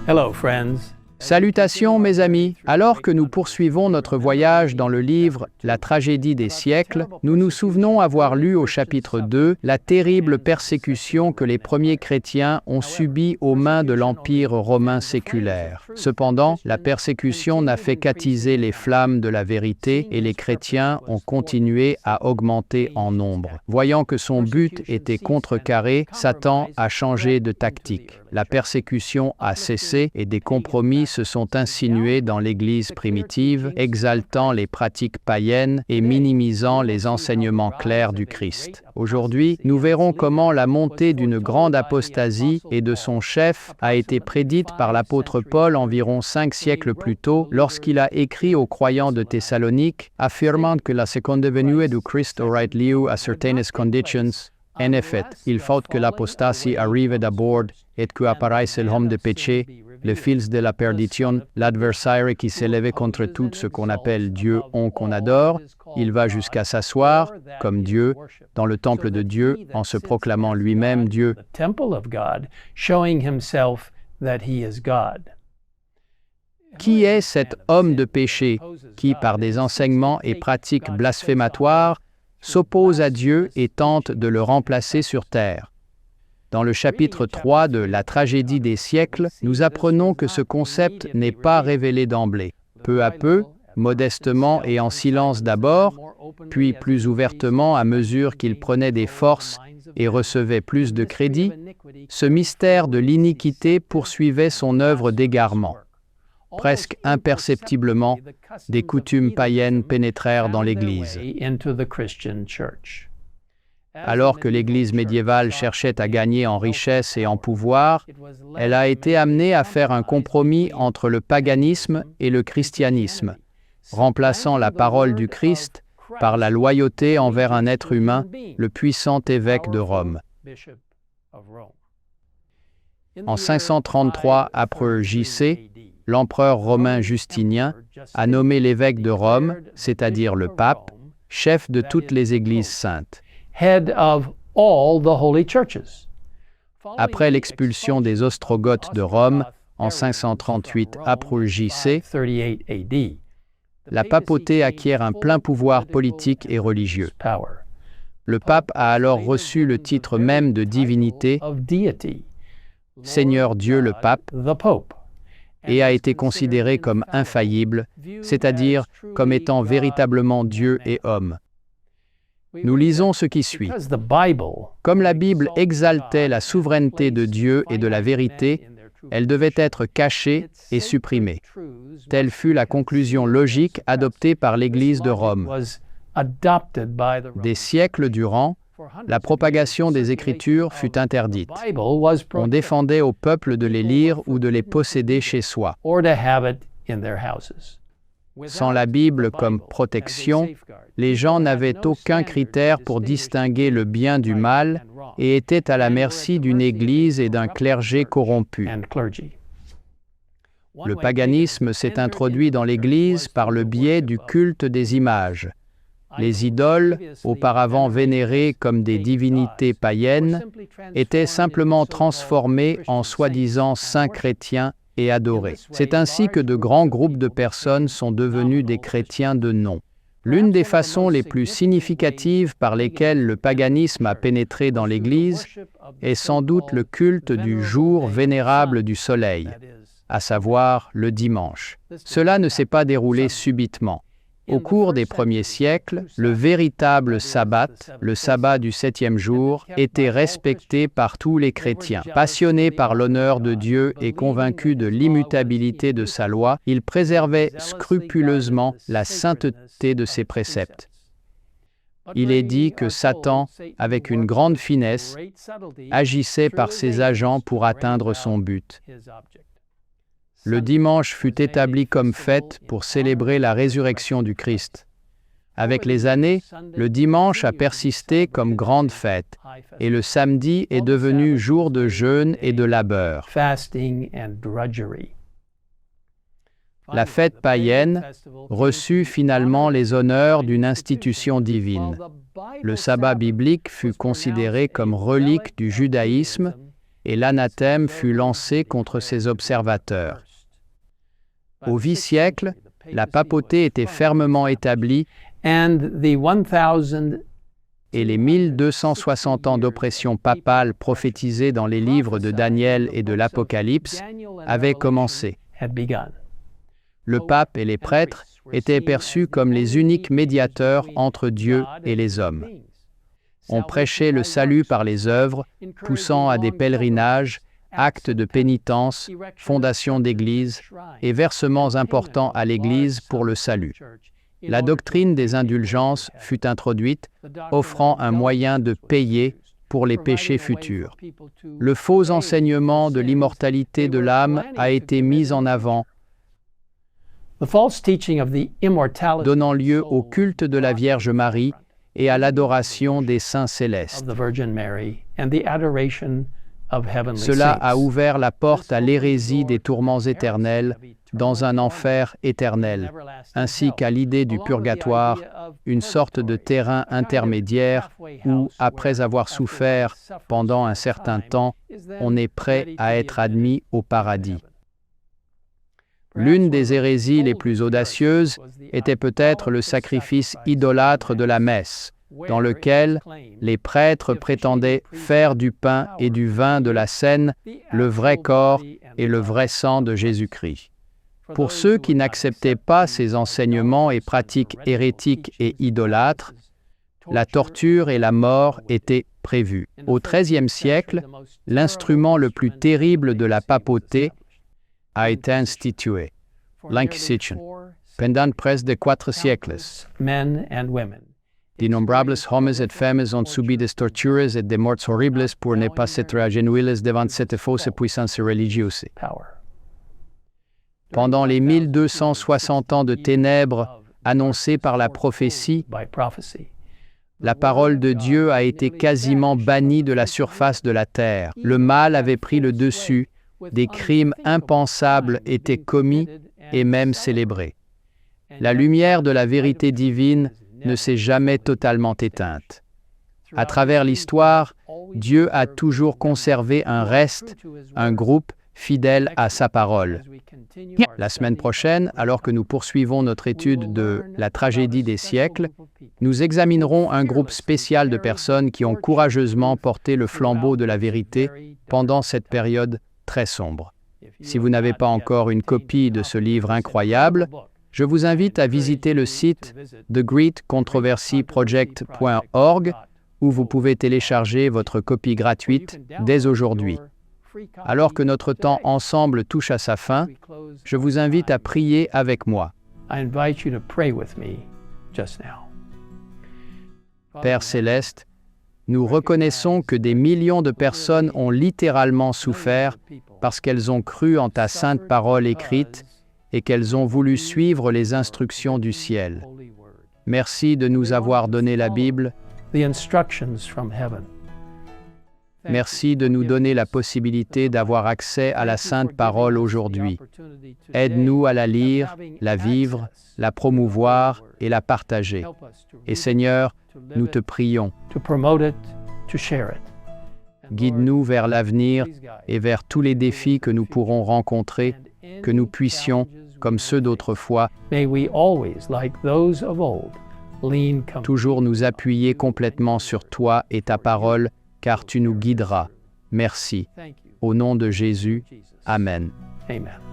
Hello, friends. Salutations mes amis, alors que nous poursuivons notre voyage dans le livre « La tragédie des siècles », nous nous souvenons avoir lu au chapitre 2 la terrible persécution que les premiers chrétiens ont subie aux mains de l'Empire romain séculaire. Cependant, la persécution n'a fait qu'attiser les flammes de la vérité et les chrétiens ont continué à augmenter en nombre. Voyant que son but était contrecarré, Satan a changé de tactique. La persécution a cessé et des compromis se sont insinués dans l'Église primitive, exaltant les pratiques païennes et minimisant les enseignements clairs du Christ. Aujourd'hui, nous verrons comment la montée d'une grande apostasie et de son chef a été prédite par l'apôtre Paul environ 5 siècles plus tôt, lorsqu'il a écrit aux croyants de Thessalonique, affirmant que la seconde venue du Christ aurait lieu à certaines conditions. En effet, il faut que l'apostasie arrive d'abord et que apparaisse l'homme de péché, le fils de la perdition, l'adversaire qui s'élève contre tout ce qu'on appelle Dieu ou qu'on adore. Il va jusqu'à s'asseoir, comme Dieu, dans le temple de Dieu, en se proclamant lui-même Dieu. Qui est cet homme de péché qui, par des enseignements et pratiques blasphématoires, s'oppose à Dieu et tente de le remplacer sur terre? Dans le chapitre 3 de La tragédie des siècles, nous apprenons que ce concept n'est pas révélé d'emblée. Peu à peu, modestement et en silence d'abord, puis plus ouvertement à mesure qu'il prenait des forces et recevait plus de crédit, ce mystère de l'iniquité poursuivait son œuvre d'égarement. Presque imperceptiblement, des coutumes païennes pénétrèrent dans l'Église. Alors que l'Église médiévale cherchait à gagner en richesse et en pouvoir, elle a été amenée à faire un compromis entre le paganisme et le christianisme, remplaçant la parole du Christ par la loyauté envers un être humain, le puissant évêque de Rome. En 533 après J.C., l'empereur romain Justinien a nommé l'évêque de Rome, c'est-à-dire le pape, chef de toutes les églises saintes. Après l'expulsion des Ostrogoths de Rome en 538 après J.C., la papauté acquiert un plein pouvoir politique et religieux. Le pape a alors reçu le titre même de divinité, Seigneur Dieu le pape, et a été considéré comme infaillible, c'est-à-dire comme étant véritablement Dieu et homme. Nous lisons ce qui suit. Comme la Bible exaltait la souveraineté de Dieu et de la vérité, elle devait être cachée et supprimée. Telle fut la conclusion logique adoptée par l'Église de Rome. Des siècles durant, la propagation des Écritures fut interdite. On défendait au peuple de les lire ou de les posséder chez soi. Sans la Bible comme protection, les gens n'avaient aucun critère pour distinguer le bien du mal et étaient à la merci d'une Église et d'un clergé corrompu. Le paganisme s'est introduit dans l'Église par le biais du culte des images. Les idoles, auparavant vénérées comme des divinités païennes, étaient simplement transformées en soi-disant saints chrétiens et adorés. C'est ainsi que de grands groupes de personnes sont devenus des chrétiens de nom. L'une des façons les plus significatives par lesquelles le paganisme a pénétré dans l'Église est sans doute le culte du jour vénérable du soleil, à savoir le dimanche. Cela ne s'est pas déroulé subitement. Au cours des premiers siècles, le véritable sabbat, le sabbat du 7e jour, était respecté par tous les chrétiens. Passionnés par l'honneur de Dieu et convaincus de l'immutabilité de sa loi, ils préservaient scrupuleusement la sainteté de ses préceptes. Il est dit que Satan, avec une grande finesse, agissait par ses agents pour atteindre son but. Le dimanche fut établi comme fête pour célébrer la résurrection du Christ. Avec les années, le dimanche a persisté comme grande fête et le samedi est devenu jour de jeûne et de labeur. La fête païenne reçut finalement les honneurs d'une institution divine. Le sabbat biblique fut considéré comme relique du judaïsme et l'anathème fut lancé contre ses observateurs. Au V-siècle, la papauté était fermement établie et les 1260 ans d'oppression papale prophétisés dans les livres de Daniel et de l'Apocalypse avaient commencé. Le pape et les prêtres étaient perçus comme les uniques médiateurs entre Dieu et les hommes. On prêchait le salut par les œuvres, poussant à des pèlerinages, actes de pénitence, fondation d'églises et versements importants à l'Église pour le salut. La doctrine des indulgences fut introduite, offrant un moyen de payer pour les péchés futurs. Le faux enseignement de l'immortalité de l'âme a été mis en avant, donnant lieu au culte de la Vierge Marie et à l'adoration des saints célestes. Cela a ouvert la porte à l'hérésie des tourments éternels dans un enfer éternel, ainsi qu'à l'idée du purgatoire, une sorte de terrain intermédiaire où, après avoir souffert pendant un certain temps, on est prêt à être admis au paradis. L'une des hérésies les plus audacieuses était peut-être le sacrifice idolâtre de la messe, dans lequel les prêtres prétendaient faire du pain et du vin de la scène le vrai corps et le vrai sang de Jésus-Christ. Pour ceux qui n'acceptaient pas ces enseignements et pratiques hérétiques et idolâtres, la torture et la mort étaient prévues. Au XIIIe siècle, l'instrument le plus terrible de la papauté a été institué, l'Inquisition, pendant près de 4 siècles. D'innombrables hommes et femmes ont subi des tortures et des morts horribles pour ne pas s'être agenouillés devant cette fausse puissance religieuse. Pendant les 1260 ans de ténèbres annoncés par la prophétie, la parole de Dieu a été quasiment bannie de la surface de la terre. Le mal avait pris le dessus, des crimes impensables étaient commis et même célébrés. La lumière de la vérité divine ne s'est jamais totalement éteinte. À travers l'histoire, Dieu a toujours conservé un reste, un groupe fidèle à sa parole. La semaine prochaine, alors que nous poursuivons notre étude de la tragédie des siècles, nous examinerons un groupe spécial de personnes qui ont courageusement porté le flambeau de la vérité pendant cette période très sombre. Si vous n'avez pas encore une copie de ce livre incroyable, je vous invite à visiter le site thegreatcontroversyproject.org où vous pouvez télécharger votre copie gratuite dès aujourd'hui. Alors que notre temps ensemble touche à sa fin, je vous invite à prier avec moi. Père céleste, nous reconnaissons que des millions de personnes ont littéralement souffert parce qu'elles ont cru en ta sainte parole écrite et qu'elles ont voulu suivre les instructions du ciel. Merci de nous avoir donné la Bible. Merci de nous donner la possibilité d'avoir accès à la sainte parole aujourd'hui. Aide-nous à la lire, la vivre, la promouvoir et la partager. Et Seigneur, nous te prions. Guide-nous vers l'avenir et vers tous les défis que nous pourrons rencontrer, que nous puissions, comme ceux d'autrefois, toujours nous appuyer complètement sur toi et ta parole, car tu nous guideras. Merci. Au nom de Jésus, Amen. Amen.